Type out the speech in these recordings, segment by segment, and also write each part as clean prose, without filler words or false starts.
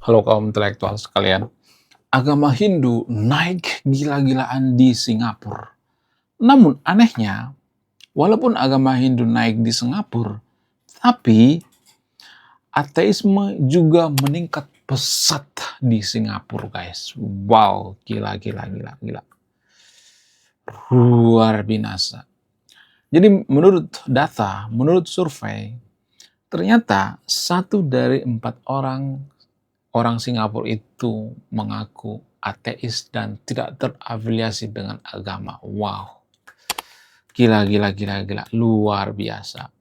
Halo kaum intelektual sekalian, agama Hindu naik gila-gilaan di Singapura. Namun anehnya, walaupun agama Hindu naik di Singapura, tapi ateisme juga meningkat pesat di Singapura, guys. Wow, gila, gila, gila, gila. Luar binasa. Jadi menurut data, menurut survei, ternyata 1 dari 4 orang Singapura itu mengaku ateis dan tidak terafiliasi dengan agama. Wow. Gila, gila, gila, gila. Luar biasa.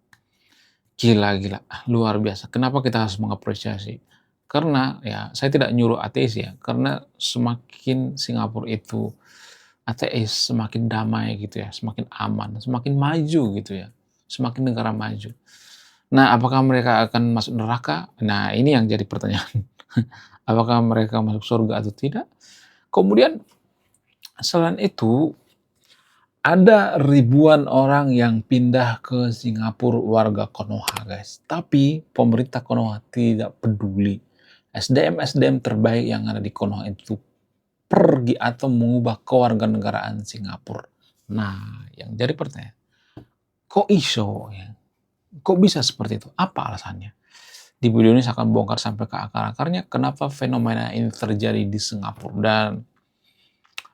Gila, gila. Luar biasa. Kenapa kita harus mengapresiasi? Karena ya, saya tidak nyuruh ateis ya. Karena semakin Singapura itu ateis, semakin damai gitu ya. Semakin aman, semakin maju gitu ya. Semakin negara maju. Nah, apakah mereka akan masuk neraka? Nah, ini yang jadi pertanyaan. Apakah mereka masuk surga atau tidak? Kemudian selain itu, ada ribuan orang yang pindah ke Singapura warga Konoha, guys. Tapi pemerintah Konoha tidak peduli. SDM-SDM terbaik yang ada di Konoha itu pergi atau mengubah kewarganegaraan Singapura. Nah, yang jadi pertanyaan, kok iso ya? Kok bisa seperti itu? Apa alasannya? Di video ini saya akan bongkar sampai ke akar-akarnya kenapa fenomena ini terjadi di Singapura. Dan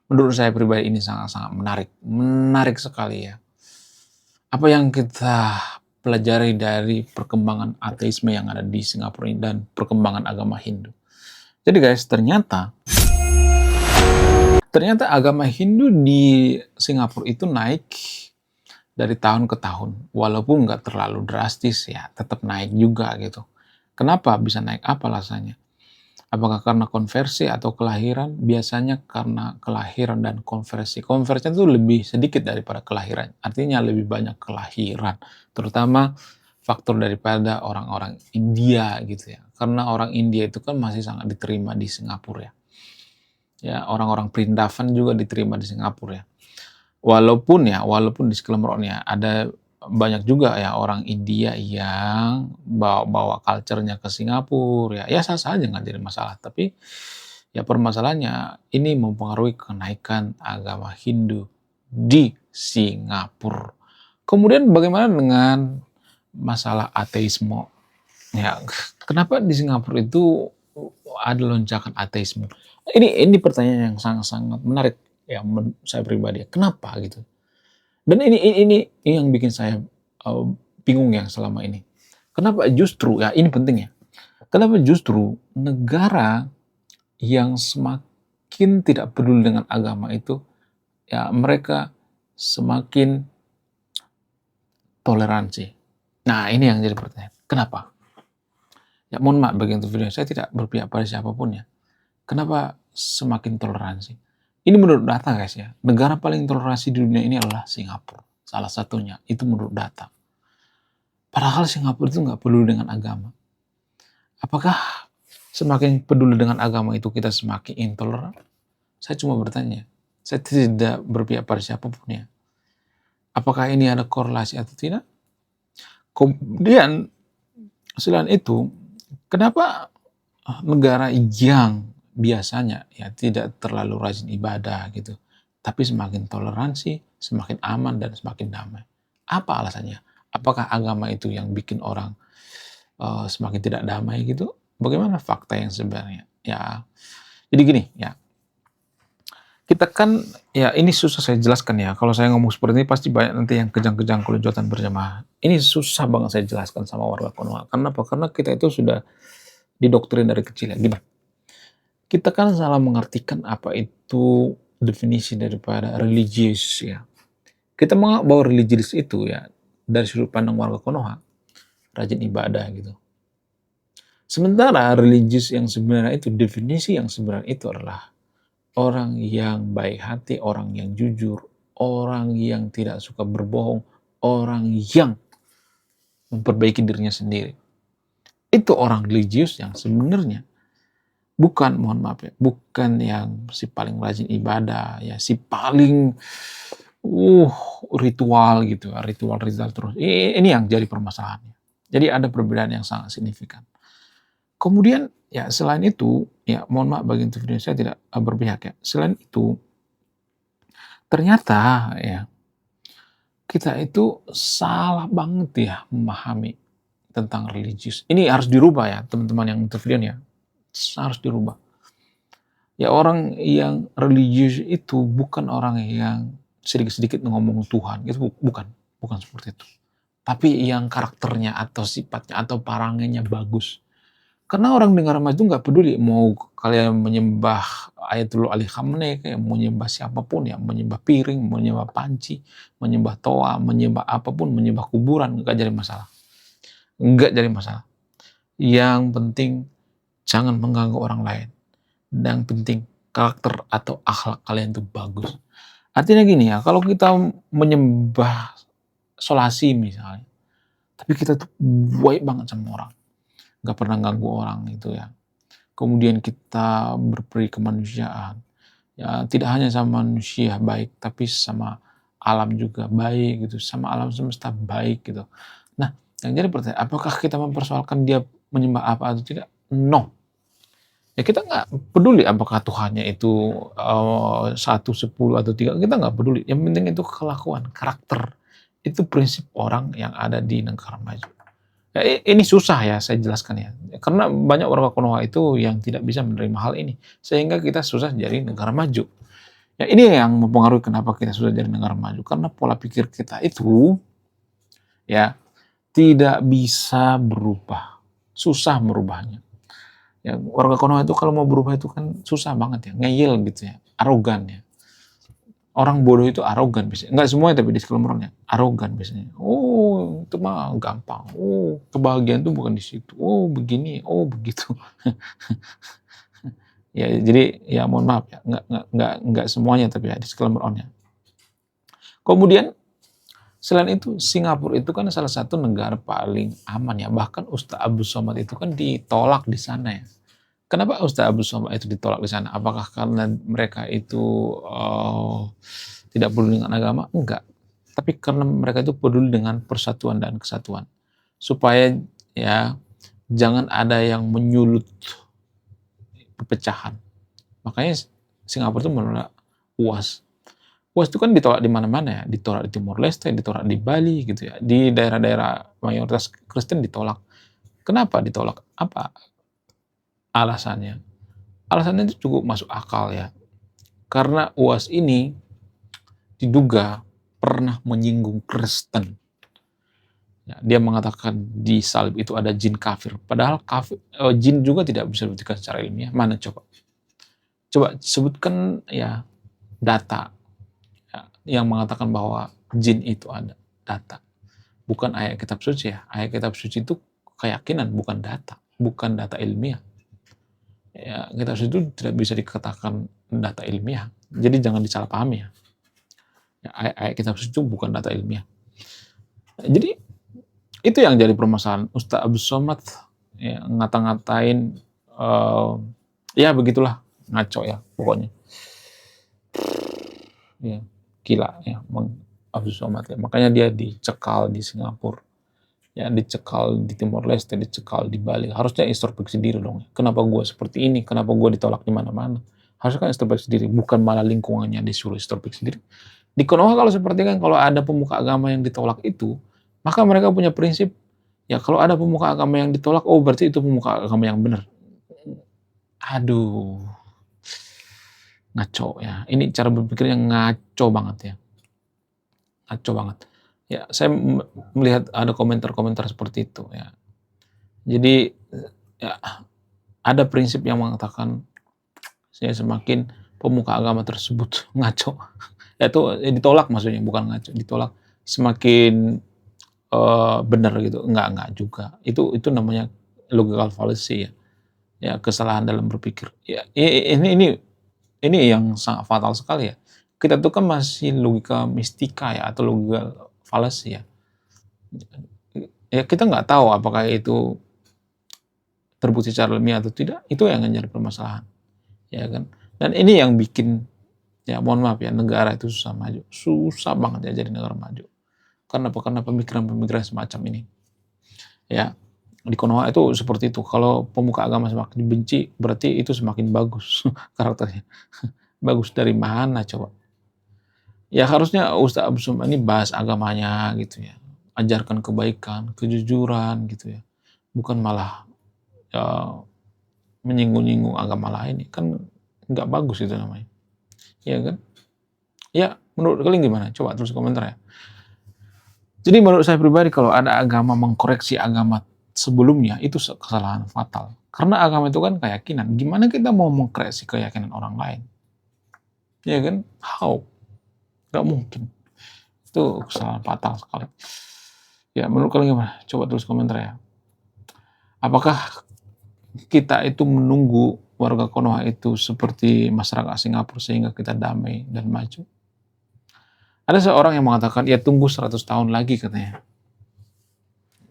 menurut saya pribadi ini sangat-sangat menarik. Menarik sekali ya. Apa yang kita pelajari dari perkembangan ateisme yang ada di Singapura ini dan perkembangan agama Hindu. Jadi guys, ternyata agama Hindu di Singapura itu naik dari tahun ke tahun. Walaupun nggak terlalu drastis ya, tetap naik juga gitu. Kenapa bisa naik? Apa alasannya? Apakah karena konversi atau kelahiran? Biasanya karena kelahiran dan konversi. Konversi itu lebih sedikit daripada kelahiran. Artinya lebih banyak kelahiran. Terutama faktor daripada orang-orang India gitu ya. Karena orang India itu kan masih sangat diterima di Singapura ya. Ya, orang-orang Perindavan juga diterima di Singapura ya. Walaupun di Skelemerone ada banyak juga ya orang India yang bawa culture-nya ke Singapura ya sah-sah aja nggak jadi masalah, tapi ya permasalahannya ini mempengaruhi kenaikan agama Hindu di Singapura. Kemudian bagaimana dengan masalah ateisme? Ya, kenapa di Singapura itu ada lonjakan ateisme? Ini pertanyaan yang sangat-sangat menarik ya saya pribadi. Kenapa gitu? Dan ini yang bikin saya bingung ya selama ini. Kenapa justru ya ini penting ya. Kenapa justru negara yang semakin tidak peduli dengan agama itu ya mereka semakin toleransi. Nah, ini yang jadi pertanyaan. Kenapa? Ya mohon maaf bagi untuk video saya tidak berpihak pada siapapun ya. Kenapa semakin toleransi? Ini menurut data guys ya. Negara paling toleransi di dunia ini adalah Singapura. Salah satunya, itu menurut data. Padahal Singapura itu nggak peduli dengan agama. Apakah semakin peduli dengan agama itu kita semakin intoleran? Saya cuma bertanya. Saya tidak berpihak pada siapapun ya. Apakah ini ada korelasi atau tidak? Kemudian, selain itu, kenapa negara yang biasanya ya tidak terlalu rajin ibadah gitu, tapi semakin toleransi, semakin aman dan semakin damai? Apa alasannya? Apakah agama itu yang bikin orang semakin tidak damai gitu? Bagaimana fakta yang sebenarnya? Ya, jadi gini ya. Kita kan ya ini susah saya jelaskan ya. Kalau saya ngomong seperti ini pasti banyak nanti yang kejang-kejang kalau jotan berjamaah. Ini susah banget saya jelaskan sama warga Konoha. Karena apa? Karena kita itu sudah didoktrin dari kecil ya. Gimana? Kita kan salah mengartikan apa itu definisi daripada religius ya. Kita menganggap bahwa religius itu ya dari sudut pandang warga Konoha rajin ibadah gitu. Sementara religius yang sebenarnya itu definisi yang sebenarnya itu adalah orang yang baik hati, orang yang jujur, orang yang tidak suka berbohong, orang yang memperbaiki dirinya sendiri. Itu orang religius yang sebenarnya bukan, mohon maaf ya, bukan yang si paling rajin ibadah, ya si paling ritual gitu, ritual terus. Ini yang jadi permasalahannya. Jadi ada perbedaan yang sangat signifikan. Kemudian Ya selain itu, ya mohon maaf bagi video saya tidak berpihak ya. Selain itu, ternyata ya kita itu salah banget ya memahami tentang religius. Ini harus dirubah ya teman-teman yang interview ya. Harus dirubah. Ya orang yang religius itu bukan orang yang sedikit-sedikit ngomong Tuhan. Itu bukan. Bukan seperti itu. Tapi yang karakternya atau sifatnya atau parangenya bagus. Karena orang dengar Ramadan itu nggak peduli mau kalian menyembah Ayatullah Ali Khamenei, kayak mau menyembah siapapun ya, menyembah piring, menyembah panci, menyembah toa, menyembah apapun, menyembah kuburan, nggak jadi masalah. Nggak jadi masalah. Yang penting jangan mengganggu orang lain. Dan penting karakter atau akhlak kalian itu bagus. Artinya gini ya, kalau kita menyembah solasi misalnya, tapi kita tuh baik banget sama orang, nggak pernah ganggu orang itu ya. Kemudian kita berperi kemanusiaan, ya tidak hanya sama manusia baik, tapi sama alam juga baik gitu, sama alam semesta baik gitu. Nah, yang jadi pertanyaan, apakah kita mempersoalkan dia menyembah apa atau tidak? No. Ya kita nggak peduli apakah Tuhannya itu 1, 10 atau 3, kita nggak peduli. Yang penting itu kelakuan, karakter. Itu prinsip orang yang ada di negara maju. Ya, ini susah ya saya jelaskan ya. Karena banyak warga Konoha itu yang tidak bisa menerima hal ini. Sehingga kita susah jadi negara maju. Ya ini yang mempengaruhi kenapa kita susah jadi negara maju. Karena pola pikir kita itu ya tidak bisa berubah. Susah merubahnya. Ya, warga Konoha itu kalau mau berubah itu kan susah banget ya, ngeyel gitu ya, arogan ya. Orang bodoh itu arogan biasanya. Enggak semuanya tapi disclaimer-nya, arogan biasanya. Oh, itu mah gampang. Oh, kebahagiaan itu bukan di situ. Oh, begini. Oh, begitu. Ya, jadi ya mohon maaf ya, enggak semuanya tapi ya disclaimer-nya. Kemudian selain itu Singapura itu kan salah satu negara paling aman ya. Bahkan Ustaz Abdul Somad itu kan ditolak di sana ya. Kenapa Ustaz Abdul Somad itu ditolak di sana? Apakah karena mereka itu tidak peduli dengan agama? Enggak. Tapi karena mereka itu peduli dengan persatuan dan kesatuan. Supaya ya jangan ada yang menyulut perpecahan. Makanya Singapura itu menolak UAS. UAS itu kan ditolak di mana-mana ya, ditolak di Timor Leste, ditolak di Bali gitu ya, di daerah-daerah mayoritas Kristen ditolak. Kenapa ditolak? Apa alasannya? Alasannya itu cukup masuk akal ya. Karena UAS ini diduga pernah menyinggung Kristen. Ya, dia mengatakan di salib itu ada jin kafir. Padahal jin juga tidak bisa dibuktikan secara ilmiah. Mana coba? Coba sebutkan ya data ya, yang mengatakan bahwa jin itu ada. Data. Bukan ayat kitab suci ya. Ayat kitab suci itu keyakinan, bukan data. Bukan data ilmiah. Ya, kitab suci itu tidak bisa dikatakan data ilmiah. Jadi jangan disalahpahami ya. Ya, ayat kitab suci itu bukan data ilmiah. Jadi itu yang jadi permasalahan. Ustaz Abdul Somad ya, ngata-ngatain ya begitulah, ngaco ya pokoknya. Ya, gila ya Abdul Somad ya. Makanya dia dicekal di Singapura. Ya, dicekal di Timor Leste, dicekal di Bali. Harusnya introspeksi diri dong. Kenapa gue seperti ini? Kenapa gue ditolak di mana-mana? Harusnya kan introspeksi diri, bukan malah lingkungannya disuruh introspeksi diri. Di Konoha kalau seperti kan kalau ada pemuka agama yang ditolak itu, maka mereka punya prinsip, ya kalau ada pemuka agama yang ditolak, oh berarti itu pemuka agama yang benar. Aduh, ngaco ya. Ini cara berpikirnya ngaco banget ya. Ngaco banget. Ya, saya melihat ada komentar-komentar seperti itu ya. Jadi ya, ada prinsip yang mengatakan saya semakin pemuka agama tersebut ngaco. Ya itu ditolak maksudnya, bukan ngaco, ditolak semakin benar gitu. Enggak juga. Itu namanya logical fallacy ya. Ya, kesalahan dalam berpikir. Ya, ini yang sangat fatal sekali ya. Kita tuh kan masih logika mistika ya atau logika fallacy ya. Ya kita nggak tahu apakah itu terbukti secara ilmiah atau tidak. Itu yang menjadi permasalahan. Ya kan? Dan ini yang bikin ya mohon maaf ya negara itu susah maju. Susah banget ya jadi negara maju. Karena pemikiran-pemikiran semacam ini. Ya. Di Konoha itu seperti itu. Kalau pemuka agama semakin dibenci, berarti itu semakin bagus karakternya. Bagus dari mana coba? Ya harusnya Ustadz Abu Suma ini bahas agamanya gitu ya. Ajarkan kebaikan, kejujuran gitu ya. Bukan malah ya, menyinggung-nyinggung agama lain. Kan nggak bagus itu namanya. Iya kan? Ya, menurut kalian gimana? Coba tulis komentar ya. Jadi menurut saya pribadi kalau ada agama mengkoreksi agama sebelumnya itu kesalahan fatal. Karena agama itu kan keyakinan. Gimana kita mau mengkoreksi keyakinan orang lain? Ya kan? How? Gak mungkin. Itu kesalahan fatal sekali. Ya, menurut kalian gimana? Coba tulis komentar ya. Apakah kita itu menunggu warga Konoha itu seperti masyarakat Singapura sehingga kita damai dan maju? Ada seorang yang mengatakan, ya tunggu 100 tahun lagi katanya.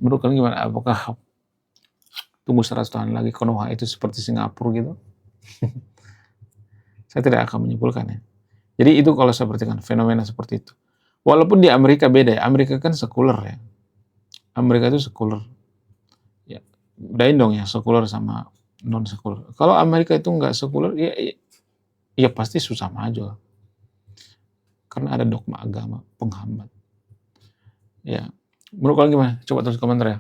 Menurut kalian gimana? Apakah tunggu 100 tahun lagi Konoha itu seperti Singapura gitu? Saya tidak akan menyimpulkannya. Jadi itu kalau saya perhatikan fenomena seperti itu. Walaupun di Amerika beda ya. Amerika kan sekuler ya. Amerika itu sekuler. Ya, bedain dong ya sekuler sama non sekuler. Kalau Amerika itu nggak sekuler, ya pasti susah maju. Karena ada dogma agama penghambat. Ya, menurut kalian gimana? Coba tulis komentar ya.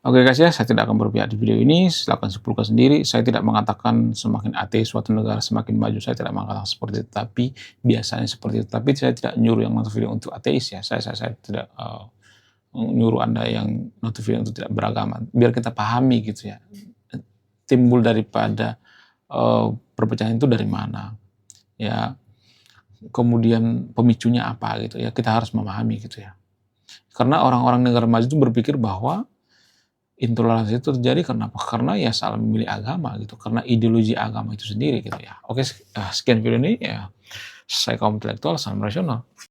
Oke guys ya, saya tidak akan berpihak di video ini, silakan simpulkan sendiri. Saya tidak mengatakan semakin ateis suatu negara semakin maju, saya tidak mengatakan seperti itu, tapi biasanya seperti itu. Tapi saya tidak nyuruh yang nonton video untuk ateis ya, saya tidak nyuruh Anda yang nonton video untuk tidak beragama. Biar kita pahami gitu ya, timbul daripada perpecahan itu dari mana, ya kemudian pemicunya apa gitu ya, kita harus memahami gitu ya. Karena orang-orang negara maju itu berpikir bahwa intoleransi itu terjadi karena apa? Karena ya salah memilih agama gitu, karena ideologi agama itu sendiri gitu ya. Oke, sekian video ini ya. Saya kaum intelektual, salam rasional.